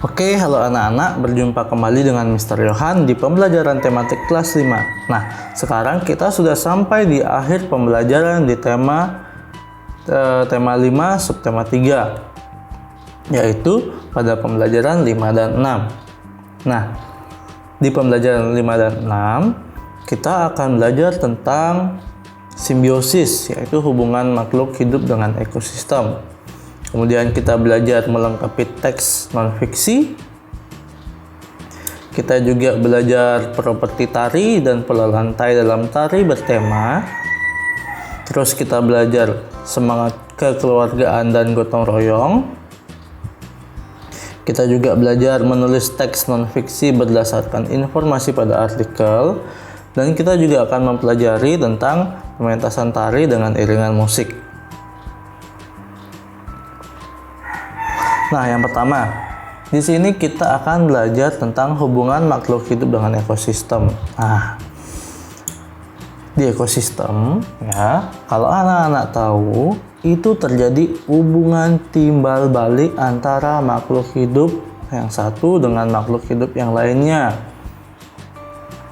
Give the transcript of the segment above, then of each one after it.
Oke, halo anak-anak, berjumpa kembali dengan Mr. Yohan di pembelajaran tematik kelas 5. Nah, sekarang kita sudah sampai di akhir pembelajaran di tema 5 subtema 3, yaitu pada pembelajaran 5 dan 6. Nah, di pembelajaran 5 dan 6, kita akan belajar tentang simbiosis, yaitu hubungan makhluk hidup dengan ekosistem. Kemudian kita belajar melengkapi teks non-fiksi. Kita juga belajar properti tari dan pola lantai dalam tari bertema. Terus kita belajar semangat kekeluargaan dan gotong royong. Kita juga belajar menulis teks non-fiksi berdasarkan informasi pada artikel. Dan kita juga akan mempelajari tentang pementasan tari dengan iringan musik. Nah, yang pertama, di sini kita akan belajar tentang hubungan makhluk hidup dengan ekosistem. Nah, di ekosistem, ya, kalau anak-anak tahu, itu terjadi hubungan timbal balik antara makhluk hidup yang satu dengan makhluk hidup yang lainnya.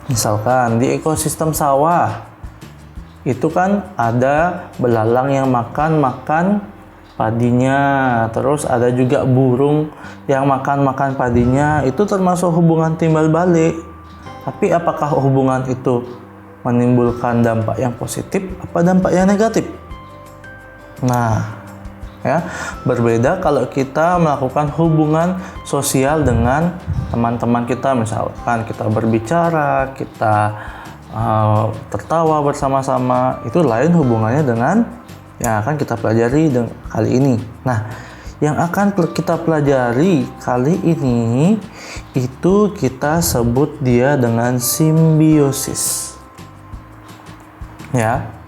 Misalkan di ekosistem sawah, itu kan ada belalang yang makan padinya, terus ada juga burung yang makan padinya. Itu termasuk hubungan timbal balik. Tapi apakah hubungan itu menimbulkan dampak yang positif apa dampak yang negatif? Nah, ya, berbeda kalau kita melakukan hubungan sosial dengan teman-teman kita. Misalkan kita berbicara, kita tertawa bersama-sama, itu lain hubungannya dengan yang akan kita pelajari kali ini. Nah, yang akan kita pelajari kali ini itu kita sebut dia dengan simbiosis. Ya.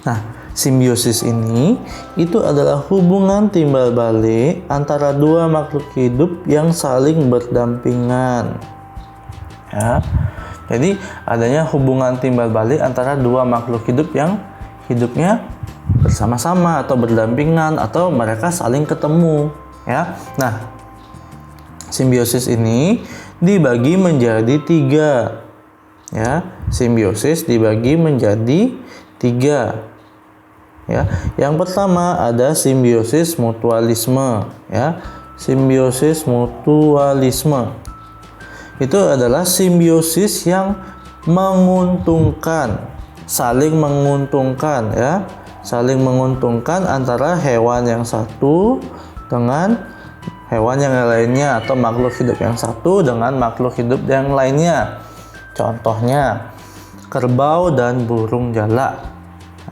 Nah, simbiosis ini itu adalah hubungan timbal balik antara dua makhluk hidup yang saling berdampingan. Ya. Jadi, adanya hubungan timbal balik antara dua makhluk hidup yang hidupnya bersama-sama atau berdampingan atau mereka saling ketemu, ya. Nah, simbiosis ini dibagi menjadi 3, ya. Simbiosis dibagi menjadi 3, ya. Yang pertama ada simbiosis mutualisme, ya. Simbiosis mutualisme itu adalah simbiosis yang menguntungkan, saling menguntungkan, ya. Saling menguntungkan antara hewan yang satu dengan hewan yang lainnya atau makhluk hidup yang satu dengan makhluk hidup yang lainnya. Contohnya kerbau dan burung jalak,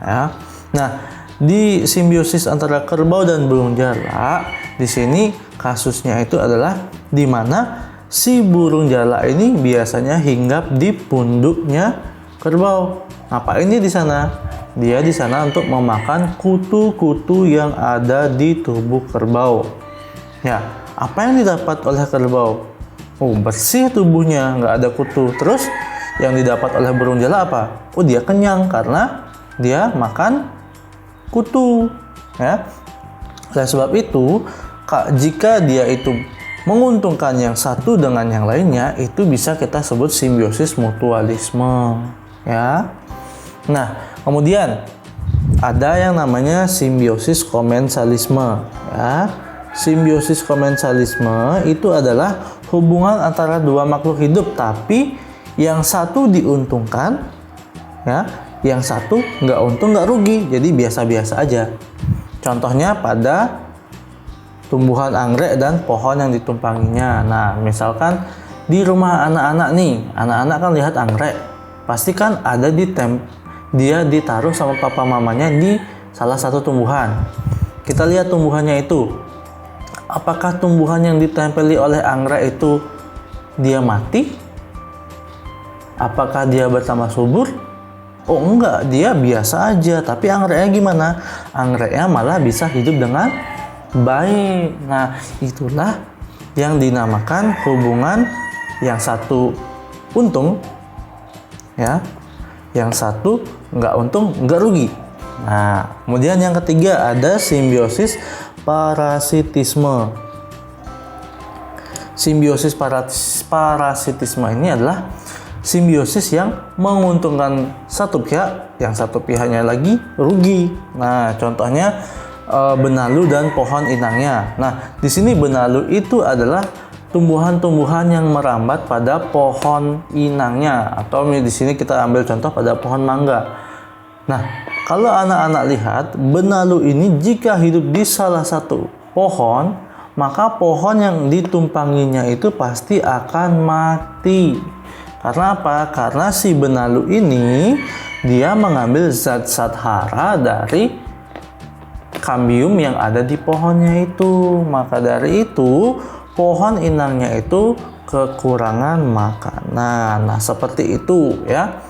ya. Nah, di simbiosis antara kerbau dan burung jalak, di sini kasusnya itu adalah di mana si burung jalak ini biasanya hinggap di punduknya kerbau. Ngapain dia di sana? Dia di sana untuk memakan kutu-kutu yang ada di tubuh kerbau. Ya, apa yang didapat oleh kerbau? Oh, bersih tubuhnya, nggak ada kutu. Terus yang didapat oleh burung jalak apa? Oh, dia kenyang karena dia makan kutu. Ya, oleh sebab itu, jika dia itu menguntungkan yang satu dengan yang lainnya, itu bisa kita sebut simbiosis mutualisme. Ya. Nah, kemudian ada yang namanya simbiosis komensalisme, ya. Simbiosis komensalisme itu adalah hubungan antara dua makhluk hidup, tapi yang satu diuntungkan, ya, yang satu nggak untung nggak rugi, jadi biasa-biasa aja. Contohnya pada tumbuhan anggrek dan pohon yang ditumpanginya. Nah, misalkan di rumah anak-anak nih, anak-anak kan lihat anggrek, pasti kan ada dia ditaruh sama papa mamanya di salah satu tumbuhan. Kita lihat tumbuhannya itu. Apakah tumbuhan yang ditempeli oleh anggrek itu dia mati? Apakah dia bertambah subur? Oh enggak, dia biasa aja. Tapi anggreknya gimana? Anggreknya malah bisa hidup dengan baik. Nah, itulah yang dinamakan hubungan yang satu untung, ya. Yang satu nggak untung, nggak rugi. Nah, kemudian yang ketiga ada simbiosis parasitisme. Simbiosis parasitisme ini adalah simbiosis yang menguntungkan satu pihak, yang satu pihaknya lagi rugi. Nah, contohnya benalu dan pohon inangnya. Nah, di sini benalu itu adalah tumbuhan-tumbuhan yang merambat pada pohon inangnya, atau di sini kita ambil contoh pada pohon mangga. Nah, kalau anak-anak lihat, benalu ini jika hidup di salah satu pohon, maka pohon yang ditumpanginya itu pasti akan mati. Karena apa? Karena si benalu ini dia mengambil zat-zat hara dari kambium yang ada di pohonnya itu. Maka dari itu, pohon inangnya itu kekurangan makanan. Nah, seperti itu ya.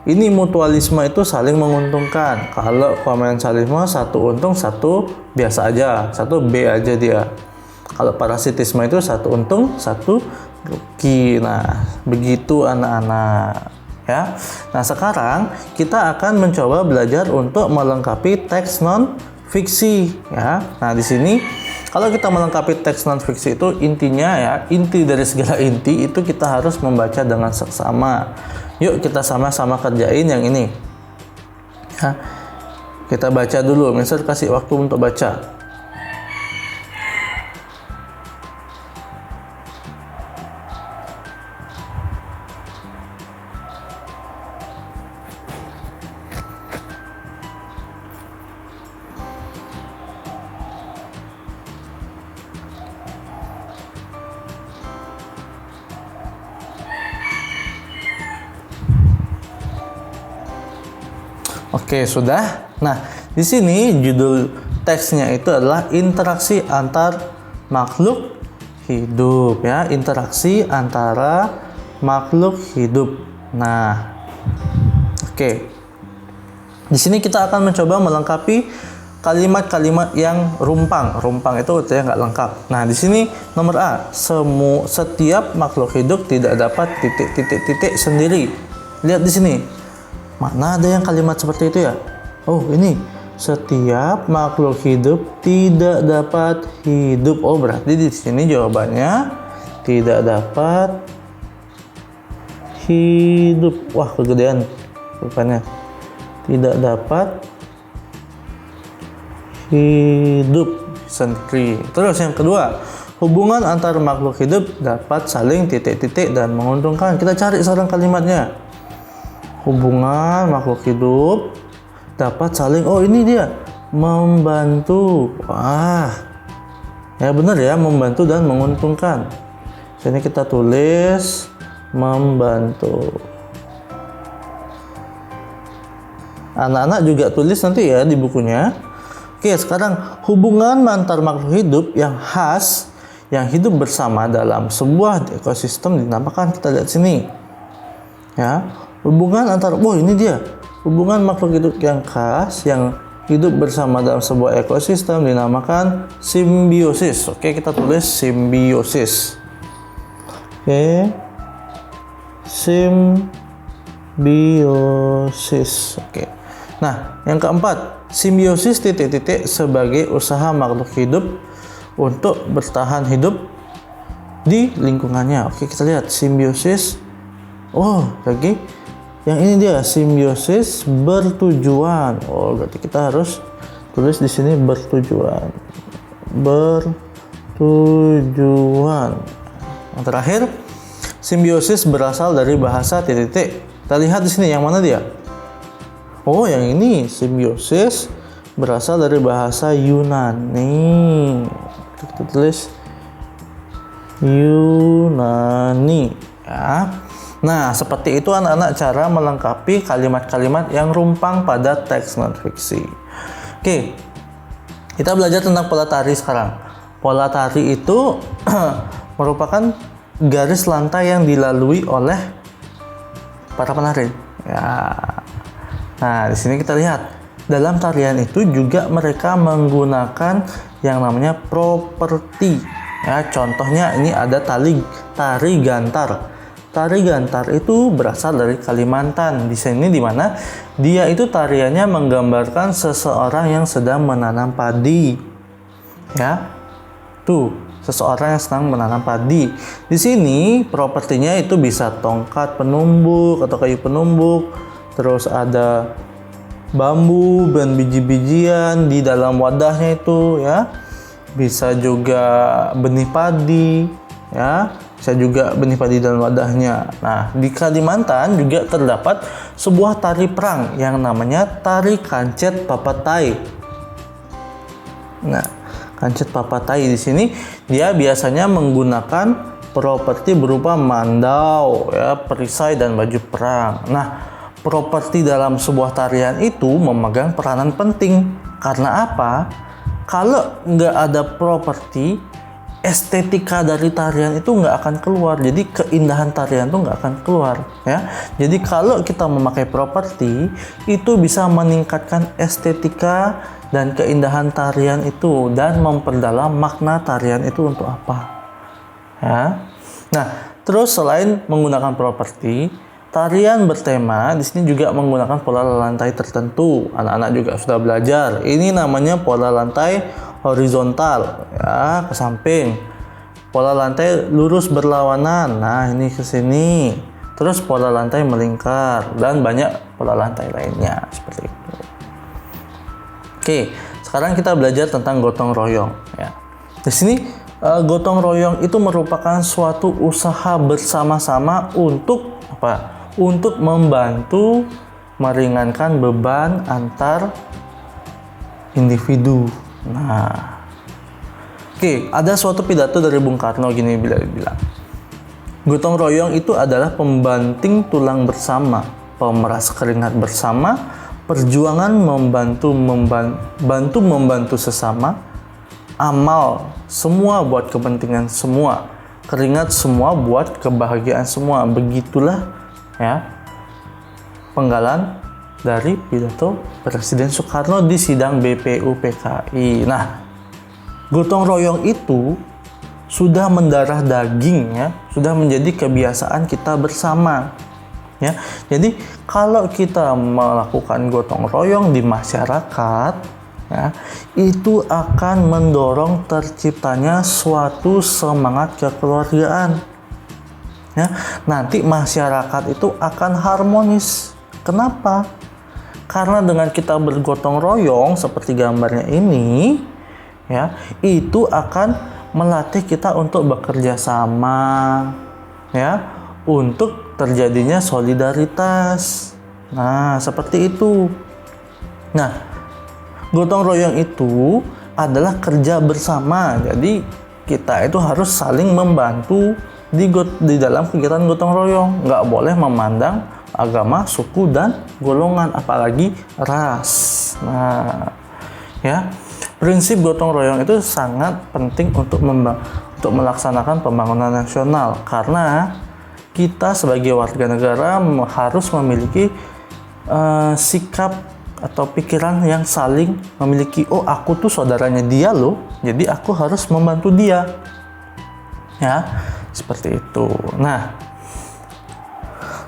Ini mutualisme itu saling menguntungkan. Kalau komensalisme satu untung, satu biasa aja, satu B aja dia. Kalau parasitisme itu satu untung, satu rugi. Nah, begitu anak-anak ya. Nah, sekarang kita akan mencoba belajar untuk melengkapi teks non fiksi ya. Nah, di sini kalau kita melengkapi teks non fiksi itu intinya ya, inti dari segala inti itu kita harus membaca dengan seksama. Yuk kita sama-sama kerjain yang ini. Ya. Kita baca dulu, Mister kasih waktu untuk baca. Oke, sudah. Nah, di sini judul teksnya itu adalah interaksi antar makhluk hidup ya, interaksi antara makhluk hidup. Nah, oke. Di sini kita akan mencoba melengkapi kalimat-kalimat yang rumpang. Rumpang itu artinya nggak lengkap. Nah, di sini nomor A, setiap makhluk hidup tidak dapat titik sendiri. Lihat di sini. Mana ada yang kalimat seperti itu ya? Oh, ini setiap makhluk hidup tidak dapat hidup. Oh, berarti di sini jawabannya tidak dapat hidup. Wah, kegedean bukannya. Tidak dapat hidup sendiri. Terus yang kedua, hubungan antar makhluk hidup dapat saling dan menguntungkan. Kita cari sekarang kalimatnya. Hubungan makhluk hidup dapat saling, oh ini dia, membantu. Wah, ya benar ya, membantu dan menguntungkan. Sini kita tulis membantu. Anak-anak juga tulis nanti ya di bukunya. Oke, sekarang hubungan antar makhluk hidup yang khas, yang hidup bersama dalam sebuah ekosistem dinamakan, kita lihat sini ya. Hubungan antar, ini dia. Hubungan makhluk hidup yang khas yang hidup bersama dalam sebuah ekosistem dinamakan simbiosis. Oke, kita tulis simbiosis. Oke. Simbiosis. Oke. Nah, yang keempat, simbiosis sebagai usaha makhluk hidup untuk bertahan hidup di lingkungannya. Oke, kita lihat simbiosis. Oh, lagi yang ini dia simbiosis bertujuan. Oh, berarti kita harus tulis di sini bertujuan. Bertujuan. Yang terakhir, simbiosis berasal dari bahasa Kita lihat di sini yang mana dia? Oh, yang ini simbiosis berasal dari bahasa Yunani. Kita tulis Yunani ya. Nah, seperti itu anak-anak cara melengkapi kalimat-kalimat yang rumpang pada teks non-fiksi. Oke, kita belajar tentang pola tari sekarang. Pola tari itu merupakan garis lantai yang dilalui oleh para penari. Ya. Nah, di sini kita lihat. Dalam tarian itu juga mereka menggunakan yang namanya properti. Ya, contohnya ini ada tari gantar. Tari gantar itu berasal dari Kalimantan. Di sini di mana dia itu tariannya menggambarkan seseorang yang sedang menanam padi. Ya. Tuh, seseorang yang sedang menanam padi. Di sini propertinya itu bisa tongkat penumbuk atau kayu penumbuk, terus ada bambu dan biji-bijian di dalam wadahnya itu ya. Bisa juga benih padi ya, bisa juga benih padi dalam wadahnya. Nah, di Kalimantan juga terdapat sebuah tari perang yang namanya tari kancet papatai. Nah, kancet papatai di sini dia biasanya menggunakan properti berupa mandau ya, perisai dan baju perang. Nah, properti dalam sebuah tarian itu memegang peranan penting. Karena apa? Kalau nggak ada properti, estetika dari tarian itu nggak akan keluar. Jadi keindahan tarian itu nggak akan keluar ya. Jadi kalau kita memakai properti, itu bisa meningkatkan estetika dan keindahan tarian itu dan memperdalam makna tarian itu untuk apa ya. Nah, terus selain menggunakan properti, tarian bertema di sini juga menggunakan pola lantai tertentu. Anak-anak juga sudah belajar. Ini namanya pola lantai horizontal ya, ke samping. Pola lantai lurus berlawanan. Nah, ini ke sini. Terus pola lantai melingkar dan banyak pola lantai lainnya seperti itu. Oke, sekarang kita belajar tentang gotong royong ya. Di sini gotong royong itu merupakan suatu usaha bersama-sama untuk apa? Untuk membantu meringankan beban antar individu. Nah, oke, ada suatu pidato dari Bung Karno gini bilang, gotong royong itu adalah pembanting tulang bersama, pemeras keringat bersama, perjuangan membantu sesama, amal semua buat kepentingan semua, keringat semua buat kebahagiaan semua. Begitulah ya penggalan dari pidato Presiden Soekarno di sidang BPUPKI. Nah, gotong royong itu sudah mendarah daging ya, sudah menjadi kebiasaan kita bersama ya. Jadi kalau kita melakukan gotong royong di masyarakat ya, itu akan mendorong terciptanya suatu semangat kekeluargaan ya. Nanti masyarakat itu akan harmonis. Kenapa? Karena dengan kita bergotong royong seperti gambarnya ini ya, itu akan melatih kita untuk bekerja sama ya, untuk terjadinya solidaritas. Nah, seperti itu. Nah, gotong royong itu adalah kerja bersama. Jadi kita itu harus saling membantu di dalam kegiatan gotong royong. Nggak boleh memandang agama, suku, dan golongan, apalagi ras. Nah, ya, prinsip gotong royong itu sangat penting untuk melaksanakan pembangunan nasional, karena kita sebagai warga negara harus memiliki sikap atau pikiran yang saling memiliki. Oh, aku tuh saudaranya dia loh, jadi aku harus membantu dia ya, seperti itu. Nah,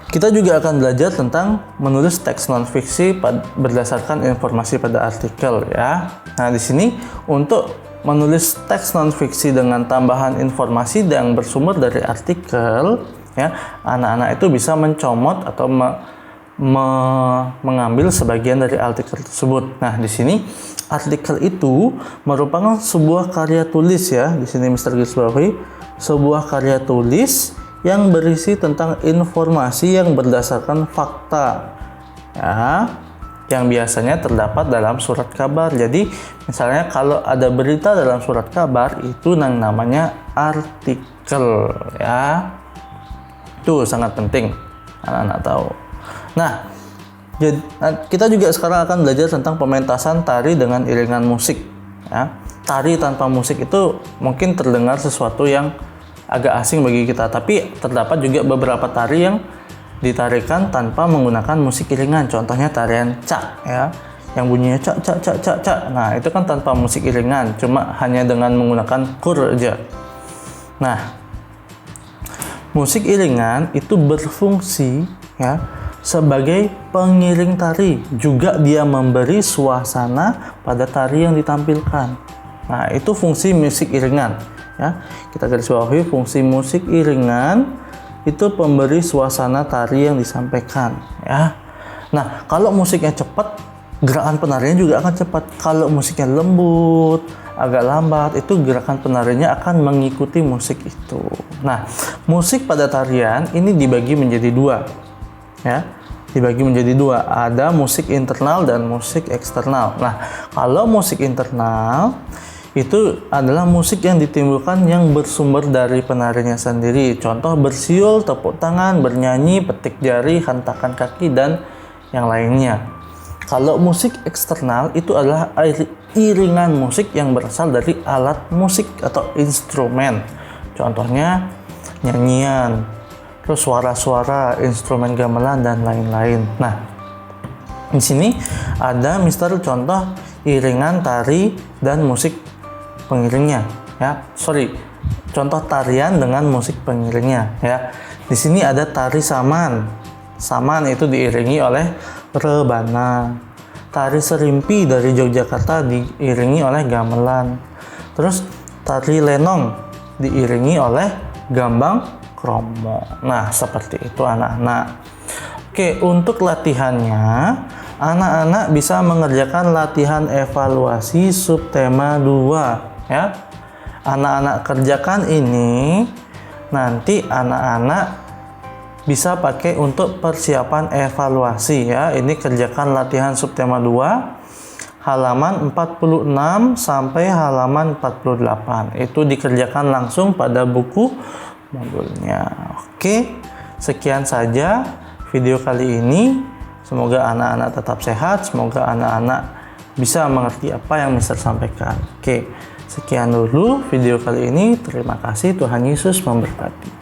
kita juga akan belajar tentang menulis teks non-fiksi berdasarkan informasi pada artikel ya. Nah, di sini untuk menulis teks non-fiksi dengan tambahan informasi yang bersumber dari artikel ya, anak-anak itu bisa mencomot atau mengambil sebagian dari artikel tersebut. Nah, di sini artikel itu merupakan sebuah karya tulis ya. Di sini Mr. garis bawahi sebuah karya tulis yang berisi tentang informasi yang berdasarkan fakta ya, yang biasanya terdapat dalam surat kabar. Jadi misalnya kalau ada berita dalam surat kabar, itu yang namanya artikel ya. Itu sangat penting anak-anak tahu. Nah, kita juga sekarang akan belajar tentang pementasan tari dengan iringan musik ya. Tari tanpa musik itu mungkin terdengar sesuatu yang agak asing bagi kita, tapi terdapat juga beberapa tari yang ditarikan tanpa menggunakan musik iringan. Contohnya tarian cak ya, yang bunyinya cak cak cak cak cak. Nah, itu kan tanpa musik iringan, cuma hanya dengan menggunakan kur aja. Nah, musik iringan itu berfungsi ya sebagai pengiring tari, juga dia memberi suasana pada tari yang ditampilkan. Nah, itu fungsi musik iringan Ya, kita garis bawahi fungsi musik iringan itu pemberi suasana tari yang disampaikan. Ya, nah kalau musiknya cepat, gerakan penariannya juga akan cepat. Kalau musiknya lembut, agak lambat, itu gerakan penariannya akan mengikuti musik itu. Nah, musik pada tarian ini dibagi menjadi dua. Ya, dibagi menjadi dua. Ada musik internal dan musik eksternal. Nah, kalau musik internal itu adalah musik yang ditimbulkan yang bersumber dari penarinya sendiri. Contoh bersiul, tepuk tangan, bernyanyi, petik jari, hentakan kaki, dan yang lainnya. Kalau musik eksternal itu adalah iringan musik yang berasal dari alat musik atau instrumen. Contohnya nyanyian, terus suara-suara, instrumen gamelan, dan lain-lain. Nah, di sini ada contoh iringan tari dan musik pengiringnya. Ya, contoh tarian dengan musik pengiringnya. Ya, di sini ada tari saman. Saman itu diiringi oleh rebana. Tari serimpi dari Yogyakarta diiringi oleh gamelan. Terus tari lenong diiringi oleh gambang kromo. Nah, seperti itu anak-anak. Oke, untuk latihannya, anak-anak bisa mengerjakan latihan evaluasi subtema 2 ya. Anak-anak kerjakan ini, nanti anak-anak bisa pakai untuk persiapan evaluasi ya. Ini kerjakan latihan subtema 2 halaman 46 sampai halaman 48. Itu dikerjakan langsung pada buku modulnya. Oke, sekian saja video kali ini. Semoga anak-anak tetap sehat, semoga anak-anak bisa mengerti apa yang Mister sampaikan. Oke, sekian dulu video kali ini. Terima kasih, Tuhan Yesus memberkati.